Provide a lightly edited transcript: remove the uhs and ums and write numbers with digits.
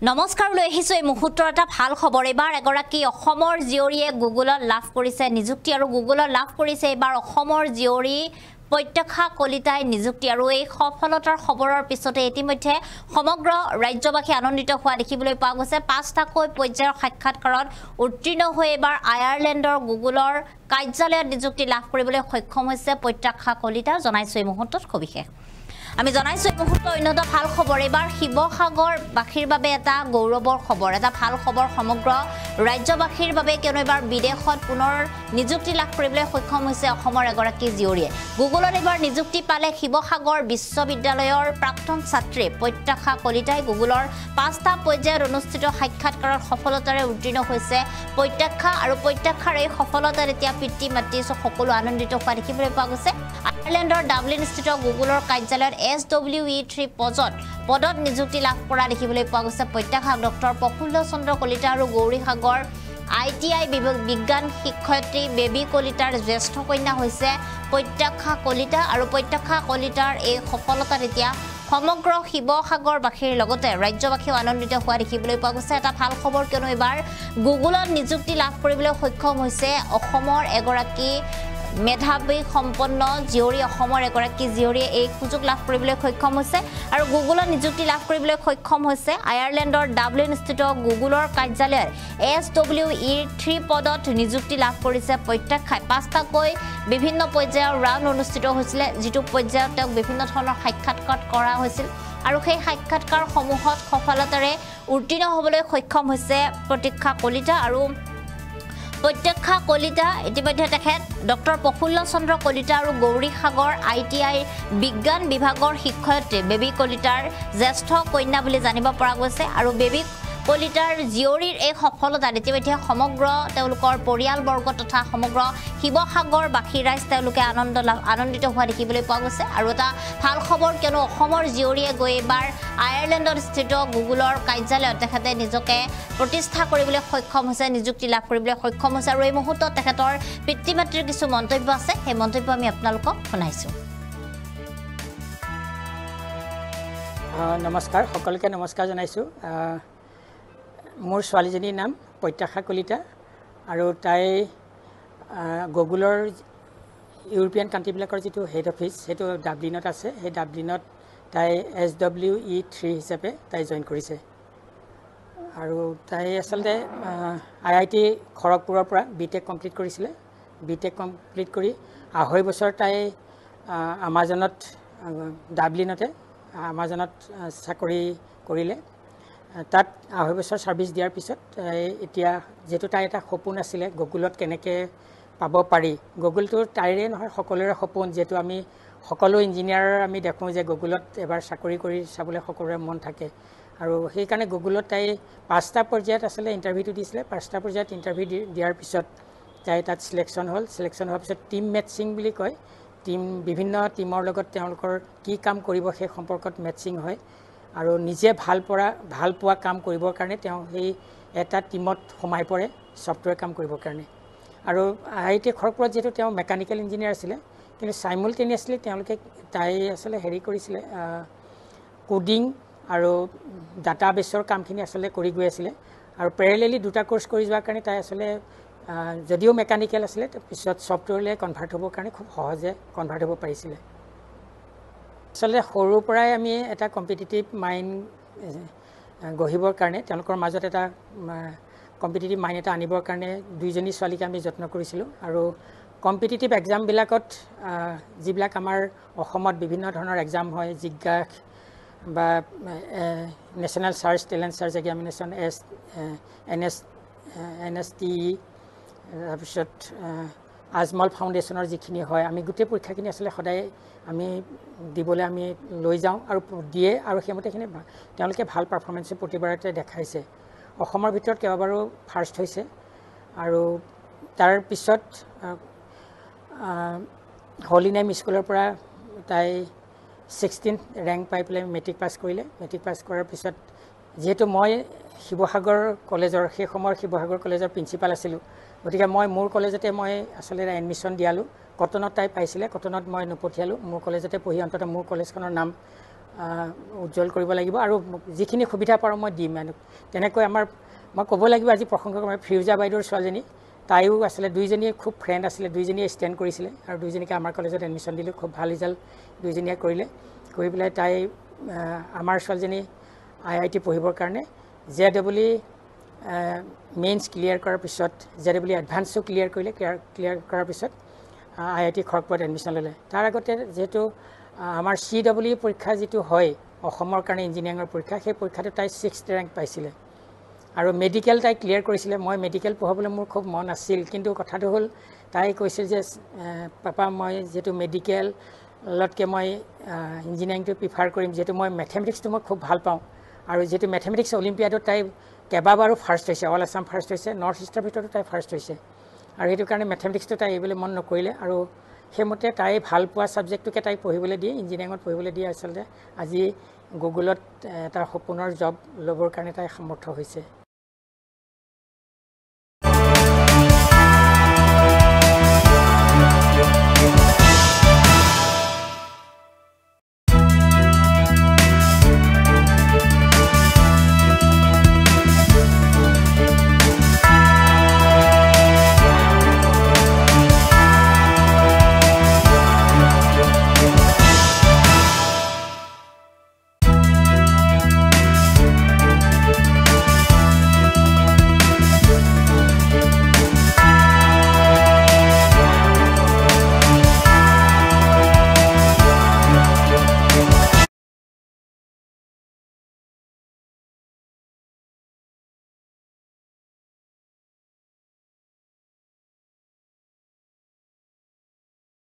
নমস্কাৰ লৈ আহিছো এই মুহূৰ্তৰ এটা ভাল খবৰ এবাৰ এগৰাকী অসমৰ জিয়ৰীয়ে গুগলত লাভ কৰিছে নিযুক্তি আৰু গুগলত লাভ কৰিছে এবাৰ অসমৰ জিয়ৰী প্ৰত্যক্ষা কলিতাই নিযুক্তি আৰু এই সফলতাৰ খবৰৰ পিছতে ইতিমধ্যে সমগ্ৰ ৰাজ্যবাসী আনন্দিত হোৱা দেখিবলৈ পোৱা গৈছে পাঁচটাকৈ পৰ্যায়ৰ সাক্ষাৎকাৰত উত্তীৰ্ণ হৈ এবাৰ আয়াৰলেণ্ডৰ গুগলৰ কাৰ্যালয়ত নিযুক্তি লাভ কৰিবলৈ সক্ষম হৈছে প্ৰত্যক্ষা কলিতা জনাইছো এই মুহূৰ্তত সবিশেষ আমি জনাইছো এই মুহূৰ্তৰ অন্যতম ভাল খবৰ এবাৰ শিৱসাগৰ বাসীৰ বাবে এটা গৌৰৱৰ খবৰ এটা ভাল খবৰ সমগ্ৰ ৰাজ্যবাসীৰ বাবে কিয়নো এবাৰ বিদেশত পুনৰ নিযুক্তি লাভ কৰিবলৈ সক্ষম হৈছে অসমৰ এগৰাকী জিয়ৰীয়ে গুগলত এবাৰ নিযুক্তি পালে শিৱসাগৰ বিশ্ববিদ্যালয়ৰ প্ৰাক্তন ছাত্ৰী প্ৰত্যক্ষা কলিতাই গুগলৰ পাঁচটা পৰ্যায়ত অনুষ্ঠিত সাক্ষাৎকাৰত সফলতাৰে উত্তীৰ্ণ হৈছে প্ৰত্যক্ষা আৰু প্ৰত্যক্ষাৰ এই সফলতাত এতিয়া পিতৃ মাতৃ সকলো আনন্দিত হোৱা দেখিবলৈ পোৱা গৈছে আয়াৰলেণ্ডৰ ডাবলিনস্থিত গুগলৰ কাৰ্যালয়ত SWE3 পদত নিযুক্তি লাভ কৰা দেখিবলৈ পোৱা গৈছে প্ৰত্যক্ষা ডক্টৰ প্ৰফুল্ল চন্দ্ৰ কলিতা আৰু গৌৰীসাগৰ ITI বিজ্ঞান শিক্ষয়িত্ৰী বেবী কলিতাৰ জ্যেষ্ঠ কন্যা হৈছে প্ৰত্যক্ষা কলিতা আৰু প্ৰত্যক্ষা কলিতাৰ এই সফলতাত এতিয়া সমগ্ৰ শিৱসাগৰবাসীৰ লগতে ৰাজ্যবাসীও আনন্দিত হোৱা দেখিবলৈ পোৱা গৈছে এটা ভাল খবৰ কিয়নো এবাৰ গুগলত নিযুক্তি লাভ কৰিবলৈ সক্ষম হৈছে অসমৰ এগৰাকী মেধাৱী সম্পন্ন জিয়ৰী অসমৰ এগৰাকী জিয়ৰীয়ে এই সুযোগ লাভ কৰিবলৈ সক্ষম হৈছে আৰু গুগলত নিযুক্তি লাভ কৰিবলৈ সক্ষম হৈছে আয়াৰলেণ্ডৰ ডাবলিনস্থিত গুগলৰ কাৰ্যালয়ত SWE3 পদত নিযুক্তি লাভ কৰিছে প্ৰত্যক্ষাই পাঁচটাকৈ বিভিন্ন পৰ্যায়ৰ ৰাউণ্ড অনুষ্ঠিত হৈছিল যিটো পৰ্যায়ত তেওঁক বিভিন্ন ধৰণৰ সাক্ষাৎকাৰ কৰা হৈছিল আৰু সেই সাক্ষাৎকাৰসমূহত সফলতাৰে উত্তীৰ্ণ হ'বলৈ সক্ষম হৈছে প্ৰত্যক্ষা কলিতা আৰু প্ৰত্যক্ষা কলিতা ইতিমধ্যে তেখেত ডক্টৰ প্ৰফুল্ল চন্দ্ৰ কলিতা আৰু গৌৰীসাগৰ ITI বিজ্ঞান বিভাগৰ শিক্ষয়িত্ৰী বেবী কলিতাৰ জ্যেষ্ঠ কন্যা বুলি জানিব পৰা গৈছে আৰু বেবী কলিতাৰ জিয়ৰীৰ এই সফলতাত ইতিমধ্যে সমগ্ৰ তেওঁলোকৰ পৰিয়ালবৰ্গ তথা সমগ্ৰ শিৱসাগৰবাসী ৰাইজ তেওঁলোকে আনন্দিত হোৱা দেখিবলৈ পোৱা গৈছে আৰু এটা ভাল খবৰ কিয়নো অসমৰ জিয়ৰীয়ে গৈ এবাৰ আয়াৰলেণ্ডত স্থিত গুগলৰ কাৰ্যালয়ত তেখেতে নিজকে প্ৰতিষ্ঠা কৰিবলৈ সক্ষম হৈছে নিযুক্তি লাভ কৰিবলৈ সক্ষম হৈছে আৰু এই মুহূৰ্তত তেখেতৰ পিতৃ মাতৃৰ কিছু মন্তব্য আছে সেই মন্তব্য আমি আপোনালোকক শুনাইছো নমস্কাৰ সকলোকে নমস্কাৰ জনাইছো মোৰ ছোৱালীজনীৰ নাম প্ৰত্যক্ষা কলিতা আৰু তাই গুগলৰ ইউৰোপিয়ান কাণ্ট্ৰিবিলাকৰ যিটো হেড অফিচ সেইটো ডাবলিনত আছে সেই ডাবলিনত তাই SWE3 হিচাপে তাই জইন কৰিছে আৰু তাই আচলতে IIT খড়গপুৰৰ পৰা BTech কমপ্লিট কৰিছিলে BTech কমপ্লিট কৰি 2.5 বছৰ তাই আমাজনত ডাবলিনতে আমাজনত চাকৰি কৰিলে তাত 2.5 বছৰ সাৰ্ভিস দিয়াৰ পিছত এতিয়া যেটো তাই এটা সপোন আছিলে গুগলত কেনেকৈ পাব পাৰি গুগলটো তাইৰে নহয় সকলোৰে সপোন যেটো আমি সকলো ইঞ্জিনিয়াৰ আমি দেখো যে গুগলত এবাৰ চাকৰি কৰি চাবলৈ সকলোৰে মন থাকে আৰু সেই কাৰণে গুগলত তাই পাঁচটা পৰ্যায়ত আসলে ইন্টাৰভিউটো দিছিলে পাঁচটা পৰ্যায়ত ইন্টাৰভিউ দিয়াৰ পিছত তাই তাত সিলেকশন হোৱাৰ পিছত টিম মেটচিং বুলি কয় টিম বিভিন্ন টিমৰ লগত তেওঁলোকৰ কি কাম কৰিব সেই সম্পৰ্কত মেটচিং হয় আৰু নিজে ভাল পোৱা কাম কৰিবৰ কাৰণে তেওঁ সেই এটা টিমত সোমাই পৰে সফটৱেৰ কাম কৰিবৰ কাৰণে আৰু IIT খড়গপুৰত যেটো তেওঁ মেকানিক্যাল ইঞ্জিনিয়াৰ আছিলে কিন্তু সাইমultaneously তেওঁলোকে তাই আসলে হেৰি কৰিছিলে কোডিং আৰু ডাটাবেছৰ কামখিনি আসলে কৰি গৈ আছিল আৰু প্যাৰেলেলি দুটা কোৰ্স কৰি যোৱাৰ কাৰণে তাই আসলে যদিও মেকানিক্যাল আছিলে পিছত সফটৱেৰলৈ কনভাৰ্ট হ'বৰ কাৰণে খুব সহজে কনভাৰ্ট হ'ব পাৰিছিল আসলে সৰুৰ পৰাই আমি এটা কম্পিটিটিভ মাইন্ড গঢ়িবৰ কাৰণে তেওঁলোকৰ মাজত এটা কম্পিটিটিভ মাইন্ড এটা আনিবৰ কাৰণে দুইজনী ছোৱালীক আমি যত্ন কৰিছিলোঁ আৰু কম্পিটিটিভ এক্সাম বিলাকত যিবিলাক আমাৰ অসমত বিভিন্ন ধৰণৰ এক্সাম হয় জিজ্ঞাস বা national search talent search examination NSTE তাৰপিছত আজমল ফাউণ্ডেশ্যনৰ যিখিনি হয় আমি গোটেই পৰীক্ষাখিনি আসলে সদায় আমি দিবলৈ আমি লৈ যাওঁ আৰু দিয়ে আৰু সেইমতেখিনি তেওঁলোকে ভাল পাৰফৰ্মেন্স প্ৰতিবাৰতে দেখাইছে অসমৰ ভিতৰত কেইবাবাৰো ফাৰ্ষ্ট হৈছে আৰু তাৰ পিছত হলি নেম স্কুলৰ পৰা তাই 16th ৰেংক পাই পেলাই মেট্ৰিক পাছ কৰিলে মেট্ৰিক পাছ কৰাৰ পিছত যেহেতু মই শিৱসাগৰ কলেজৰ সেই সময়ৰ শিৱসাগৰ কলেজৰ প্ৰিন্সিপাল আছিলোঁ গতিকে মই মোৰ কলেজতে মই আসলে এডমিশন দিয়ালো কটনত তাই পাইছিলে কটনত মই নপঠিয়ালো মোৰ কলেজতে পঢ়ি অন্তত মোৰ কলেজখনৰ নাম উজ্জ্বল কৰিব লাগিব আৰু যিখিনি সুবিধা পাৰোঁ মই দিম তেনেকৈ আমাৰ মই ক'ব লাগিব আজি প্ৰসংগক্ৰমে ফিৰোজা বাইদেউৰ ছোৱালীজনী তাইও আছিলে দুইজনীয়ে খুব ফ্ৰেণ্ড আছিলে দুইজনীয়ে ষ্টেণ্ড কৰিছিলে আৰু দুইজনীকে আমাৰ কলেজত এডমিশ্যন দিলোঁ খুব ভাল ৰিজাল্ট দুইজনীয়ে কৰিলে কৰি পেলাই তাই আমাৰ ছোৱালীজনী IIT পঢ়িবৰ কাৰণে JEE মেইনছ ক্লিয়াৰ কৰাৰ পিছত JEE এডভান্সো ক্লিয়াৰ কৰিলে ক্লিয়াৰ কৰাৰ পিছত IIT খড়গপুৰত এডমিশ্যন ল'লে তাৰ আগতে যেহেতু আমাৰ CEE পৰীক্ষা যিটো হয় অসমৰ কাৰণে ইঞ্জিনিয়াৰিঙৰ পৰীক্ষা সেই পৰীক্ষাটো তাই 6th ৰেংক পাইছিলে আৰু মেডিকেল তাই ক্লিয়াৰ কৰিছিলে মই মেডিকেল পঢ়াবলৈ মোৰ খুব মন আছিল কিন্তু কথাটো হ'ল তাই কৈছে যে পাপা মই যেহেতু মেডিকেলতকৈ মই ইঞ্জিনিয়াৰিংটো প্ৰিফাৰ কৰিম যেহেতু মই মেথমেটিক্সটো মই খুব ভাল পাওঁ আৰু যেহেতু মেথমেটিক্স অলিম্পিয়াডত তাই কেইবাবাৰো ফাৰ্ষ্ট হৈছে অল আছাম ফাৰ্ষ্ট হৈছে নৰ্থ ইষ্টৰ ভিতৰতো তাই ফাৰ্ষ্ট হৈছে আৰু সেইটো কাৰণে মেথমেটিক্সটো তাই এইবলৈ মন নকৰিলে আৰু সেইমতে তাই ভাল পোৱা ছাবজেক্টটোকে তাই পঢ়িবলৈ দিয়ে ইঞ্জিনিয়াৰিঙত পঢ়িবলৈ দিয়ে আচলতে আজি গুগলত এটা সপোনৰ জব ল'বৰ কাৰণে তাই সমৰ্থ হৈছে